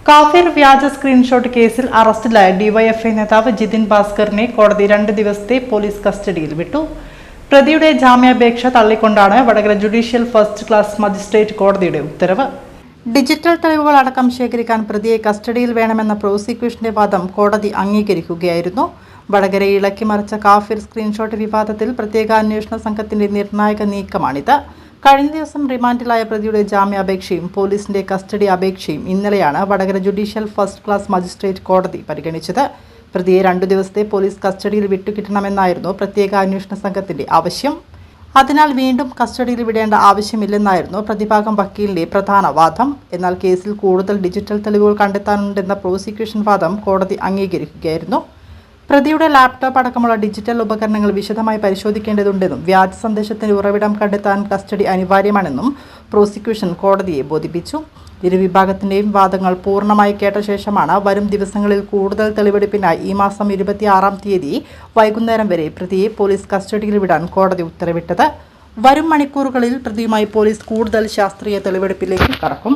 കാഫിർ വ്യാജ സ്ക്രീൻഷോട്ട് കേസിൽ അറസ്റ്റിലായ ഡിവൈഎഫ്ഐ നേതാവ് ജിതിൻ ഭാസ്കറിനെ കോടതി 2 ദിവസത്തെ പോലീസ് കസ്റ്റഡിയിൽ വിട്ടു. പ്രതിയുടെ ജാമ്യാപേക്ഷ തള്ളിക്കൊണ്ടാണ് Vadakara judicial first class magistrate കോടതിയുടെ ഉത്തരവ്. ഡിജിറ്റൽ തെളിവുകൾ അടക്കം ശേഖരിക്കാൻ പ്രതിയെ കസ്റ്റഡിയിൽ വേണമെന്ന പ്രോസിക്യൂഷന്റെ വാദം കോടതി അംഗീകരിക്കുകയായിരുന്നു. വടകര ഇളക്കിമറിച്ച കാഫിർ സ്ക്രീൻഷോട്ട് വിവാദത്തിൽ പ്രത്യേക അന്വേഷണ സംഘത്തിന്റെ നിർണായക നീക്കമാണിത്. കഴിഞ്ഞ ദിവസം റിമാൻഡിലായ പ്രതിയുടെ ജാമ്യാപേക്ഷയും പോലീസിന്റെ കസ്റ്റഡി അപേക്ഷയും ഇന്നലെയാണ് Vadakara judicial first class magistrate കോടതി പരിഗണിച്ചത്. പ്രതിയെ 2 ദിവസത്തെ പോലീസ് കസ്റ്റഡിയിൽ വിട്ടുകിട്ടണമെന്നായിരുന്നു പ്രത്യേക അന്വേഷണ സംഘത്തിന്റെ ആവശ്യം. അതിനാൽ വീണ്ടും കസ്റ്റഡിയിൽ വിടേണ്ട ആവശ്യമില്ലെന്നായിരുന്നു പ്രതിഭാഗം വക്കീലിന്റെ പ്രധാന വാദം. എന്നാൽ കേസിൽ കൂടുതൽ ഡിജിറ്റൽ തെളിവുകൾ കണ്ടെത്താനുണ്ടെന്ന പ്രോസിക്യൂഷൻ വാദം കോടതി അംഗീകരിക്കുകയായിരുന്നു. പ്രതിയുടെ ലാപ്ടോപ്പ് അടക്കമുള്ള ഡിജിറ്റൽ ഉപകരണങ്ങൾ വിശദമായി പരിശോധിക്കേണ്ടതുണ്ടെന്നും വ്യാജ സന്ദേശത്തിന്റെ ഉറവിടം കണ്ടെത്താൻ കസ്റ്റഡി അനിവാര്യമാണെന്നും പ്രോസിക്യൂഷൻ കോടതിയെ ബോധിപ്പിച്ചു. ഇരുവിഭാഗത്തിന്റെയും വാദങ്ങൾ പൂർണ്ണമായി കേട്ട ശേഷമാണ് വരും ദിവസങ്ങളിൽ കൂടുതൽ തെളിവെടുപ്പിനായി ഈ മാസം 26-ാം തീയതി വൈകുന്നേരം വരെ പ്രതിയെ പോലീസ് കസ്റ്റഡിയിൽ വിടാൻ കോടതി ഉത്തരവിട്ടത്. വരും മണിക്കൂറുകളിൽ പ്രതിയുമായി പോലീസ് കൂടുതൽ ശാസ്ത്രീയ തെളിവെടുപ്പിലേക്ക് കടക്കും.